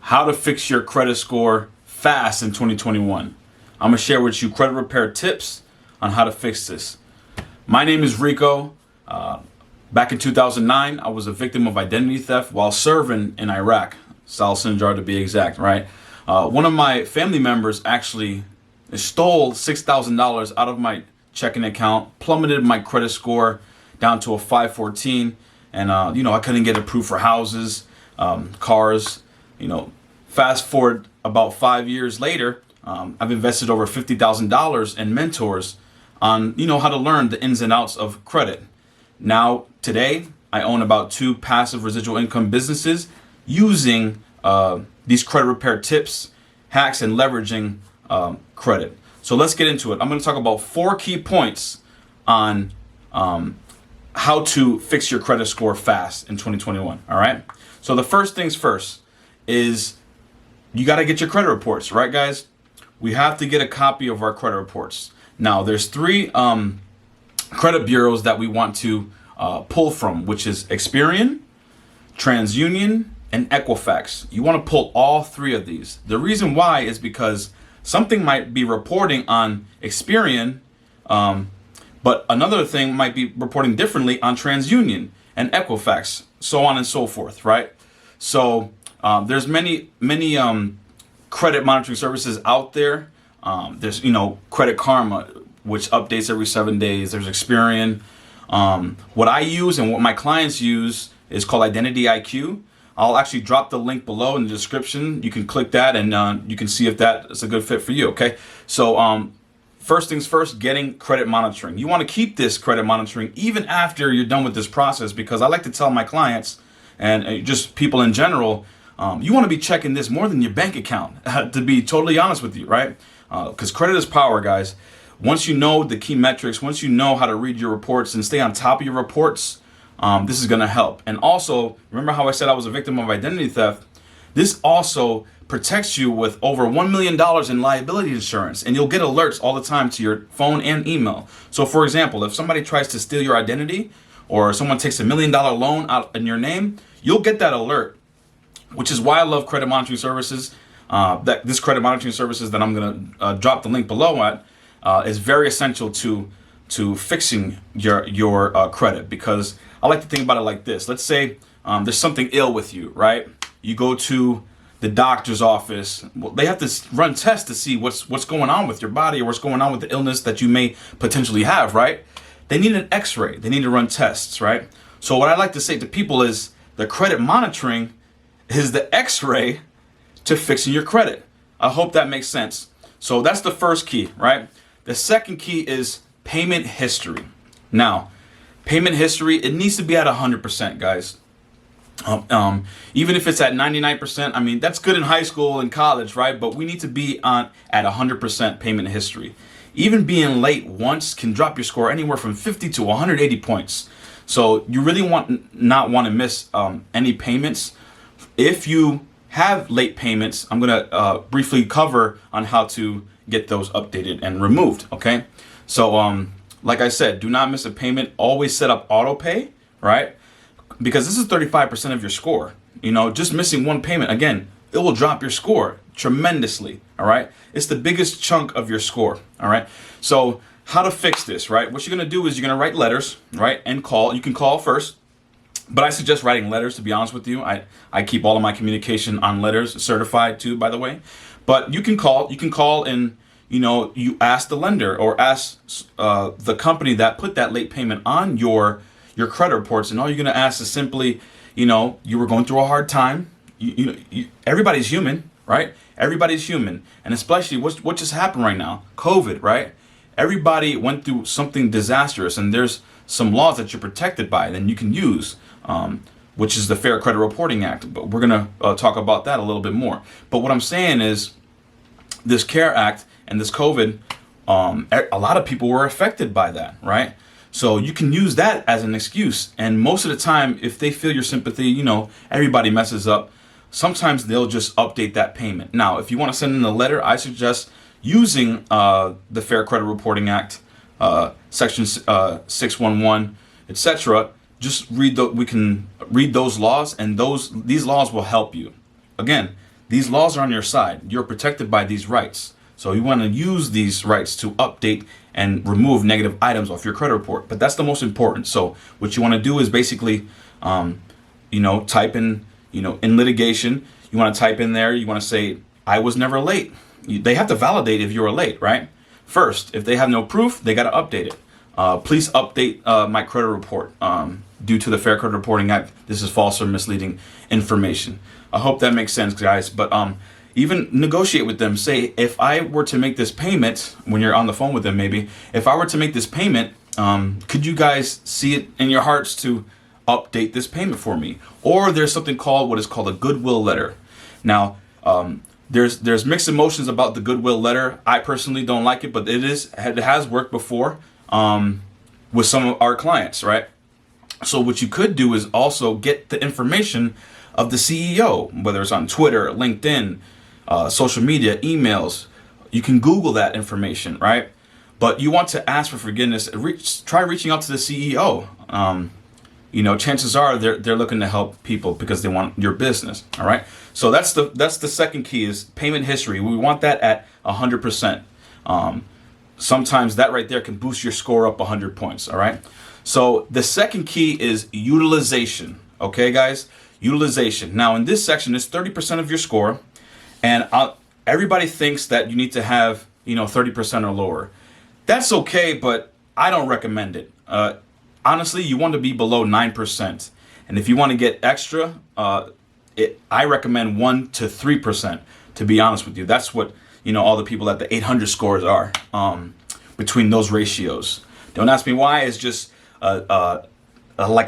how to fix your credit score fast in 2021. I'm gonna share with you credit repair tips on how to fix this. My name is Rico. Back in 2009, I was a victim of identity theft while serving in Iraq, South Sinjar to be exact, right? One of my family members actually stole $6,000 out of my checking account, plummeted my credit score down to a 514, and I couldn't get approved for houses, cars. Fast forward about 5 years later, I've invested over $50,000 in mentors on how to learn the ins and outs of credit. Now today I own about 2 passive residual income businesses using these credit repair tips, hacks, and leveraging credit. So let's get into it. I'm going to talk about 4 key points on how to fix your credit score fast in 2021. All right. So the first things first is you got to get your credit reports, right, guys? We have to get a copy of our credit reports. Now there's 3 credit bureaus that we want to pull from, which is Experian, TransUnion, and Equifax. You want to pull all 3 of these. The reason why is because something might be reporting on Experian, but another thing might be reporting differently on TransUnion and Equifax, so on and so forth, right? So there's many credit monitoring services out there. There's Credit Karma, which updates every 7 days. There's Experian. What I use and what my clients use is called Identity IQ. I'll actually drop the link below in the description. You can click that and you can see if that is a good fit for you. Okay. So first things first, getting credit monitoring. You want to keep this credit monitoring even after you're done with this process, because I like to tell my clients and just people in general, you want to be checking this more than your bank account, to be totally honest with you, right? Because credit is power, guys. Once you know the key metrics, once you know how to read your reports and stay on top of your reports, this is going to help. And also, remember how I said I was a victim of identity theft? This also protects you with over $1 million in liability insurance, and you'll get alerts all the time to your phone and email. So for example, if somebody tries to steal your identity or someone takes $1 million loan out in your name, you'll get that alert, which is why I love credit monitoring services. This credit monitoring services that I'm going to drop the link below at is very essential to fixing your credit, because I like to think about it like this. Let's say there's something ill with you, right? You go to the doctor's office. Well, they have to run tests to see what's going on with your body or what's going on with the illness that you may potentially have, right? They need an x-ray. They need to run tests, right? So what I like to say to people is the credit monitoring is the x-ray to fixing your credit. I hope that makes sense. So that's the first key, right? The second key is payment history. Now, payment history, it needs to be at 100%, guys. Even if it's at 99%, I mean, that's good in high school and college, right? But we need to be at 100% payment history. Even being late once can drop your score anywhere from 50 to 180 points. So you really not want to miss any payments. If you have late payments, I'm going to briefly cover on how to get those updated and removed. Okay. So, like I said, do not miss a payment. Always set up auto pay, right? Because this is 35% of your score. Just missing one payment, again, it will drop your score tremendously. All right. It's the biggest chunk of your score. All right. So how to fix this, right? What you're going to do is you're going to write letters, right? And call. You can call first, but I suggest writing letters, to be honest with you. I keep all of my communication on letters, certified too, by the way. But you can call and, you ask the lender or ask the company that put that late payment on your credit reports. And all you're going to ask is simply, you were going through a hard time. Everybody's human, right? Everybody's human. And especially what just happened right now, COVID, right? Everybody went through something disastrous, and there's some laws that you're protected by that you can use, which is the Fair Credit Reporting Act. But we're going to talk about that a little bit more. But what I'm saying is this CARE Act and this COVID, a lot of people were affected by that, right? So you can use that as an excuse. And most of the time, if they feel your sympathy, everybody messes up. Sometimes they'll just update that payment. Now, if you want to send in a letter, I suggest using the Fair Credit Reporting Act, Section 611, etc. Just we can read those laws, and these laws will help you. Again, these laws are on your side. You're protected by these rights. So you want to use these rights to update and remove negative items off your credit report. But that's the most important. So what you want to do is basically, type in, in litigation, you want to type in there, you want to say, I was never late. They have to validate if you were late, right? First, if they have no proof, they got to update it. Please update my credit report. Due to the Fair Credit Reporting Act, this is false or misleading information. I hope that makes sense, guys. But even negotiate with them. Say, if I were to make this payment, when you're on the phone with them, maybe, if I were to make this payment, could you guys see it in your hearts to update this payment for me? Or there's something called what is called a goodwill letter. Now, there's mixed emotions about the goodwill letter. I personally don't like it, but it has worked before with some of our clients, right? So what you could do is also get the information of the CEO, whether it's on Twitter, LinkedIn, social media, emails. You can Google that information, right? But you want to ask for forgiveness. Try reaching out to the CEO. Chances are they're looking to help people because they want your business. All right. So that's the second key is payment history. We want that at 100%. Sometimes that right there can boost your score up 100 points. All right. So the second key is utilization. Okay, guys, utilization. Now in this section, it's 30% of your score, and everybody thinks that you need to have 30% or lower. That's okay, but I don't recommend it. Honestly, you want to be below 9%, and if you want to get extra, I recommend 1 to 3%. To be honest with you, that's what all the people at the 800 scores are between those ratios. Don't ask me why. It's just like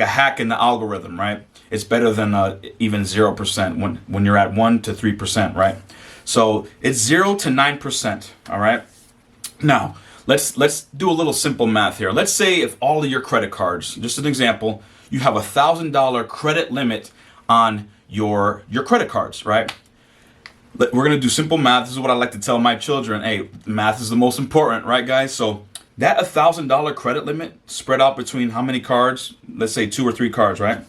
a hack in the algorithm, right? It's better than even 0% when you're at 1 to 3%, right? So it's 0 to 9%. All right. Now let's do a little simple math here. Let's say if all of your credit cards, just an example, you have $1,000 credit limit on your credit cards, right? We're gonna do simple math. This is what I like to tell my children. Hey, math is the most important, right, guys? So that $1,000 credit limit spread out between how many cards? Let's say 2 or 3 cards, right?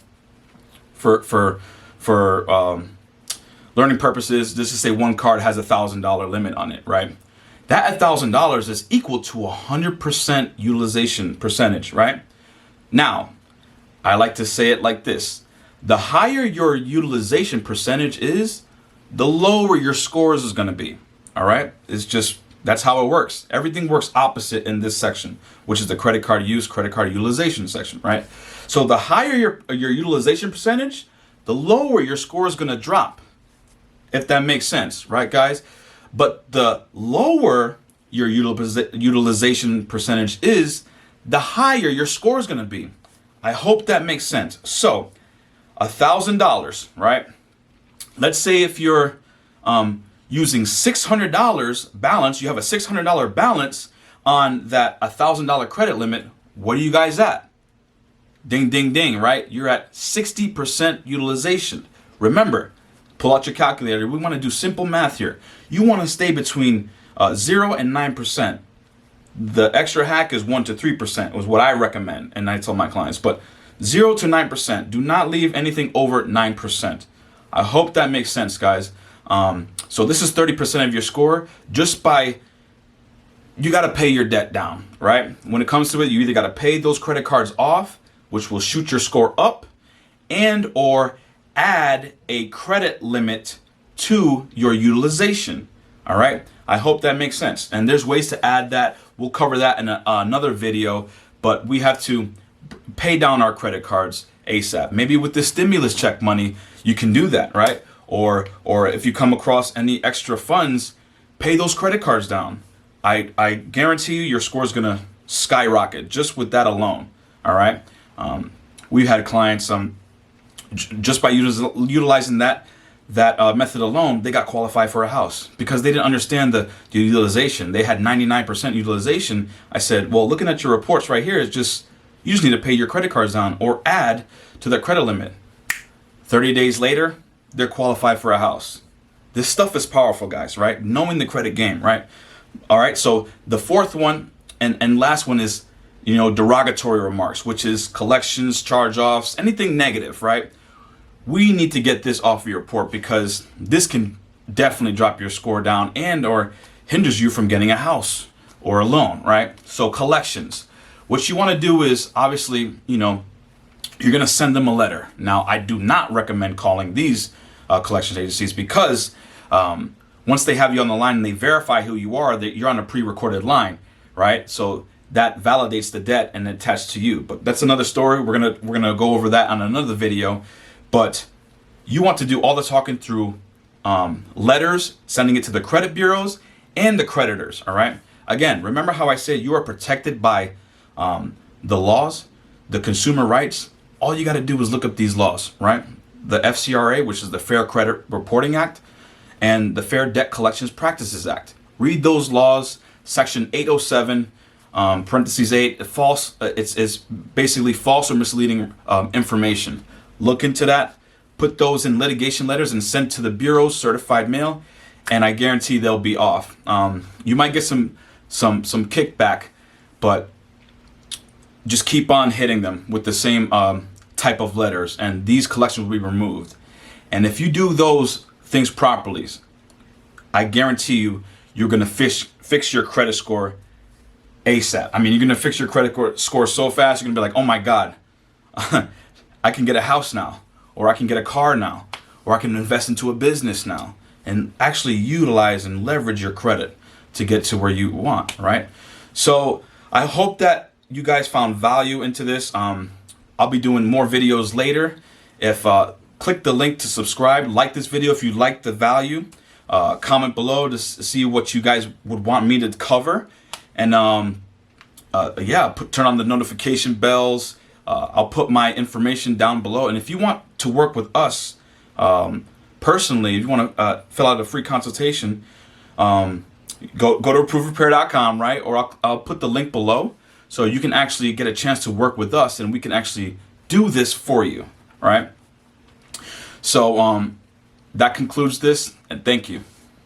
For learning purposes, just to say one card has $1,000 limit on it, right? That $1,000 is equal to 100% utilization percentage, right? Now, I like to say it like this: the higher your utilization percentage is, the lower your scores is going to be. All right, that's how it works. Everything works opposite in this section, which is the credit card use, credit card utilization section, right? So the higher your utilization percentage, the lower your score is going to drop, if that makes sense, right, guys? But the lower your utilization percentage is, the higher your score is going to be. I hope that makes sense. So $1,000, right? Let's say if you're using $600 balance, you have a $600 balance on that $1,000 credit limit. What are you guys at? Ding, ding, ding, right? You're at 60% utilization. Remember, pull out your calculator. We want to do simple math here. You want to stay between 0 and 9%. The extra hack is 1 to 3% is what I recommend, and I tell my clients. But 0 to 9%. Do not leave anything over 9%. I hope that makes sense, guys. So this is 30% of your score just by, you got to pay your debt down, right? When it comes to it, you either got to pay those credit cards off, which will shoot your score up, and or add a credit limit to your utilization. All right. I hope that makes sense. And there's ways to add that. We'll cover that in another video, but we have to pay down our credit cards ASAP. Maybe with the stimulus check money, you can do that, right? Or if you come across any extra funds, pay those credit cards down. I guarantee you your score is going to skyrocket just with that alone. All right. We've had clients just by utilizing that method alone, they got qualified for a house because they didn't understand the utilization. They had 99% utilization. I said, well, looking at your reports right here, is just, you just need to pay your credit cards down or add to their credit limit. 30 days later, they're qualified for a house. This stuff is powerful, guys, right? Knowing the credit game, right? All right. So the fourth one and last one is, derogatory remarks, which is collections, charge-offs, anything negative, right? We need to get this off of your report because this can definitely drop your score down and or hinders you from getting a house or a loan, right? So collections. What you want to do is obviously, you're going to send them a letter. Now, I do not recommend calling these collections agencies because once they have you on the line and they verify who you are, that you're on a pre-recorded line, right? So that validates the debt and attached to you. But that's another story. We're gonna go over that on another video. But you want to do all the talking through letters, sending it to the credit bureaus and the creditors. All right. Again, remember how I said you are protected by the laws, the consumer rights. All you got to do is look up these laws, right? The FCRA, which is the Fair Credit Reporting Act, and the Fair Debt Collections Practices Act. Read those laws. Section 807, parentheses 8, false. It's basically false or misleading information. Look into that. Put those in litigation letters and send to the bureaus, certified mail, and I guarantee they'll be off. You might get some kickback, but just keep on hitting them with the same type of letters, and these collections will be removed. And if you do those things properly, I guarantee you're going to fix your credit score ASAP. I mean, you're going to fix your credit score so fast, you're going to be like, oh my God, I can get a house now, or I can get a car now, or I can invest into a business now, and actually utilize and leverage your credit to get to where you want, right? So I hope that you guys found value into this. I'll be doing more videos later. If click the link to subscribe, like this video if you like the value, comment below to see what you guys would want me to cover, and turn on the notification bells. I'll put my information down below, and if you want to work with us personally, if you want to fill out a free consultation, go to approverepair.com, right? Or I'll put the link below, so you can actually get a chance to work with us, and we can actually do this for you, right? So that concludes this, and thank you.